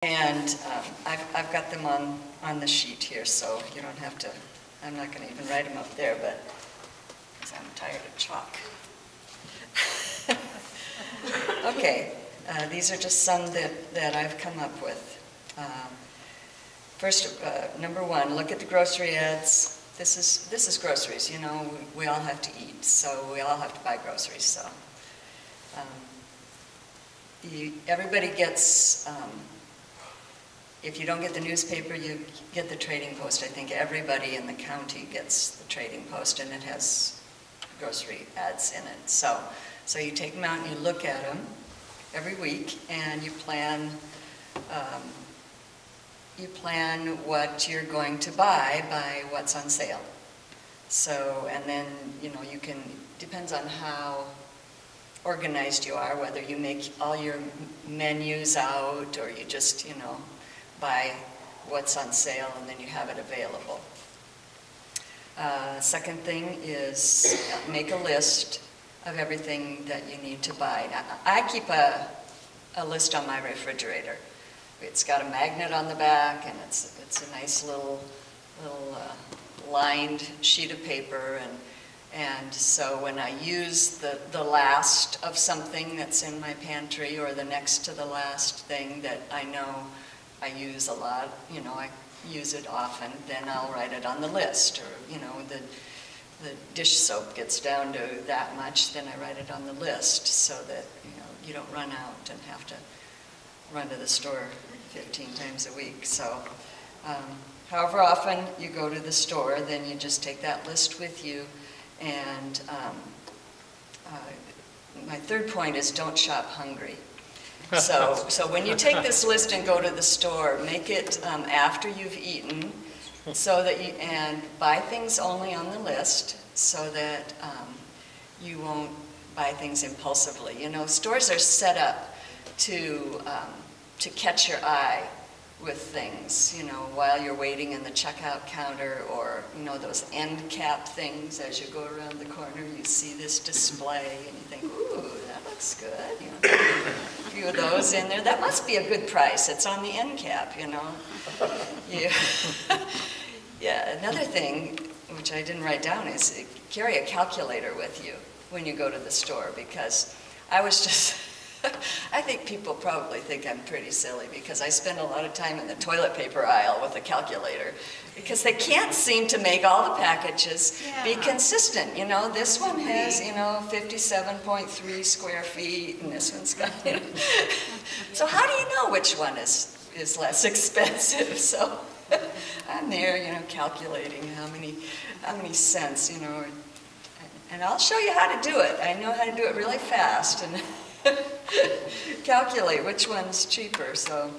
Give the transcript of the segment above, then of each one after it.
And I've got them on the sheet here, so you don't have to, I'm not going to even write them up there, but because I'm tired of chalk. Okay, these are just some that I've come up with. First, number one, look at the grocery ads. This is groceries, you know, we all have to eat, so we all have to buy groceries, so. Everybody gets, if you don't get the newspaper, you get the Trading Post. I think everybody in the county gets the Trading Post, and it has grocery ads in it. So you take them out and you look at them every week, and you plan what you're going to buy by what's on sale. So, and then, you know, you can, depends on how organized you are, whether you make all your menus out or you just, you know, buy what's on sale and then you have it available. Second thing is make a list of everything that you need to buy. Now, I keep a list on my refrigerator. It's got a magnet on the back, and it's a nice little lined sheet of paper, and so when I use the last of something that's in my pantry, or the next to the last thing that I know I use a lot, you know, I use it often, then I'll write it on the list. Or, you know, the dish soap gets down to that much, then I write it on the list so that, you know, you don't run out and have to run to the store 15 times a week. So however often you go to the store, then you just take that list with you. And my third point is don't shop hungry. So when you take this list and go to the store, make it after you've eaten, so that you, and buy things only on the list, so that you won't buy things impulsively. You know, stores are set up to catch your eye with things, you know, while you're waiting in the checkout counter, or, you know, those end cap things. As you go around the corner, you see this display and you think, ooh, that looks good. You know, a few of those in there. That must be a good price. It's on the end cap, you know. Yeah. Yeah, another thing, which I didn't write down, is carry a calculator with you when you go to the store, because I was just... I think people probably think I'm pretty silly because I spend a lot of time in the toilet paper aisle with a calculator, because they can't seem to make all the packages be consistent. You know, this one has, you know, 57.3 square feet, and this one's got, you know. So how do you know which one is less expensive? So I'm there, you know, calculating how many cents, you know, and I'll show you how to do it. I know how to do it really fast, and calculate which one's cheaper. So,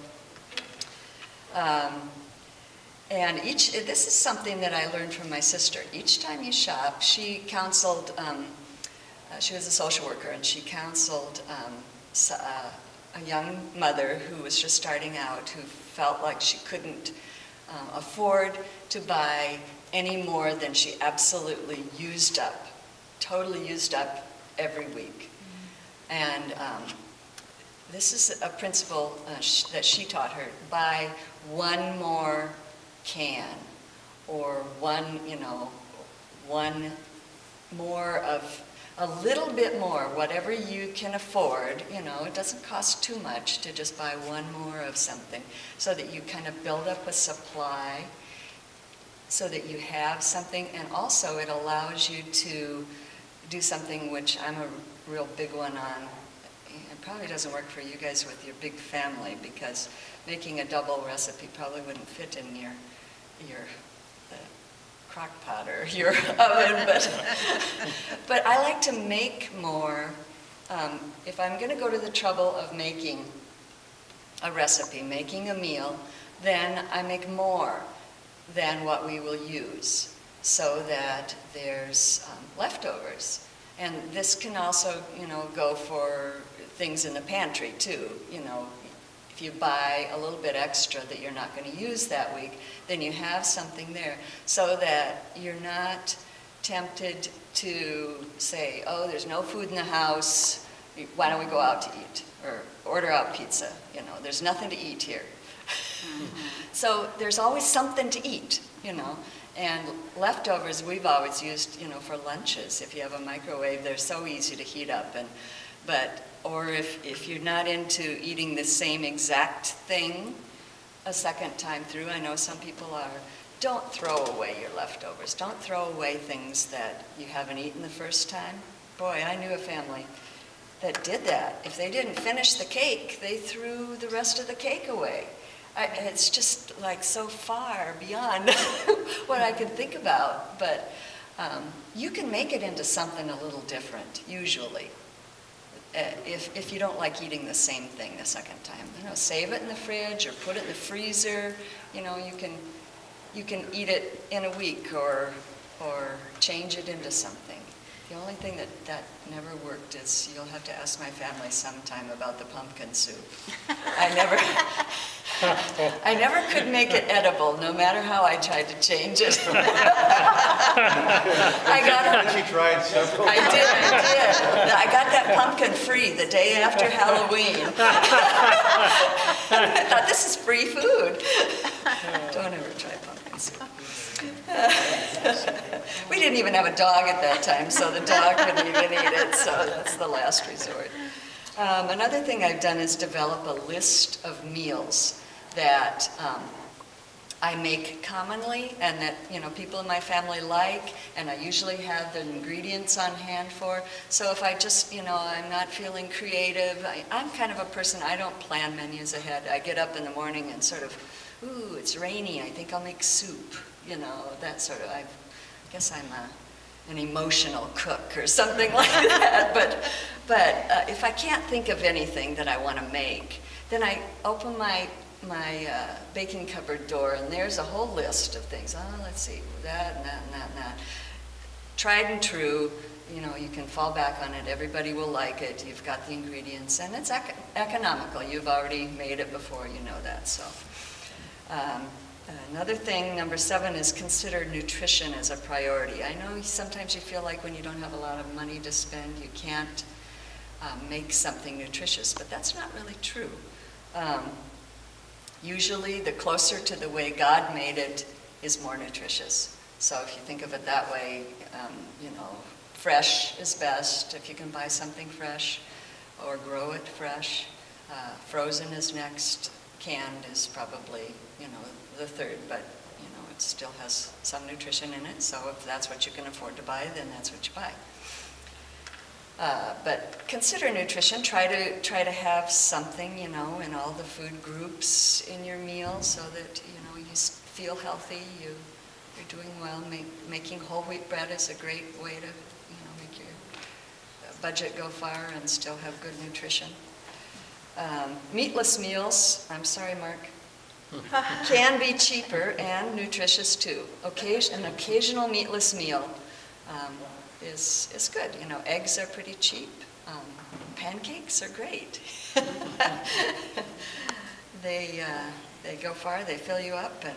and this is something that I learned from my sister. Each time you shop, she counseled, she was a social worker, and she counseled a young mother who was just starting out, who felt like she couldn't afford to buy any more than she absolutely used up, totally used up every week. And this is a principle that she taught her: buy one more can, or one, you know, one more of, a little bit more, whatever you can afford. You know, it doesn't cost too much to just buy one more of something, so that you kind of build up a supply, so that you have something, and also it allows you to do something which I'm a real big one on. It probably doesn't work for you guys with your big family, because making a double recipe probably wouldn't fit in your crock pot or your oven, but I like to make more. If I'm going to go to the trouble of making a recipe, making a meal, then I make more than what we will use, so that there's leftovers. And this can also, you know, go for things in the pantry too. You know, if you buy a little bit extra that you're not going to use that week, then you have something there, so that you're not tempted to say, oh, there's no food in the house, why don't we go out to eat? Or order out pizza, you know, there's nothing to eat here. So there's always something to eat, you know. And leftovers we've always used, you know, for lunches. If you have a microwave, they're so easy to heat up. Or if you're not into eating the same exact thing a second time through, I know some people are, don't throw away your leftovers. Don't throw away things that you haven't eaten the first time. Boy, I knew a family that did that. If they didn't finish the cake, they threw the rest of the cake away. It's just like so far beyond what I can think about. But you can make it into something a little different, usually. If you don't like eating the same thing the second time. You know, save it in the fridge or put it in the freezer. You know, you can eat it in a week or change it into something. The only thing that never worked is you'll have to ask my family sometime about the pumpkin soup. I never could make it edible, no matter how I tried to change it. I got that pumpkin free the day after Halloween. I thought, this is free food. Don't ever try pumpkin soup. We didn't even have a dog at that time, so the dog couldn't even eat it, so that's the last resort. Another thing I've done is develop a list of meals that I make commonly and that, you know, people in my family like, and I usually have the ingredients on hand for. So if I just, you know, I'm not feeling creative, I'm kind of a person, I don't plan menus ahead. I get up in the morning and sort of, ooh, it's rainy, I think I'll make soup. You know, that sort of, I guess I'm an emotional cook or something like that. But if I can't think of anything that I want to make, then I open my baking cupboard door, and there's a whole list of things. Oh, let's see, that and that and that and that. Tried and true, you know, you can fall back on it. Everybody will like it. You've got the ingredients, and it's economical. You've already made it before, you know that. So. Another thing, number 7, is consider nutrition as a priority. I know sometimes you feel like when you don't have a lot of money to spend, you can't make something nutritious, but that's not really true. Usually, the closer to the way God made it is more nutritious. So if you think of it that way, you know, fresh is best if you can buy something fresh or grow it fresh. Frozen is next. Canned is probably, you know, the third, but, you know, it still has some nutrition in it, so if that's what you can afford to buy, then that's what you buy. But consider nutrition. Try to have something, you know, in all the food groups in your meal so that, you know, you feel healthy, you're doing well. Making whole wheat bread is a great way to, you know, make your budget go far and still have good nutrition. Meatless meals, I'm sorry, Mark, can be cheaper and nutritious too. An occasional meatless meal is good. You know, eggs are pretty cheap. Pancakes are great. They go far, they fill you up, and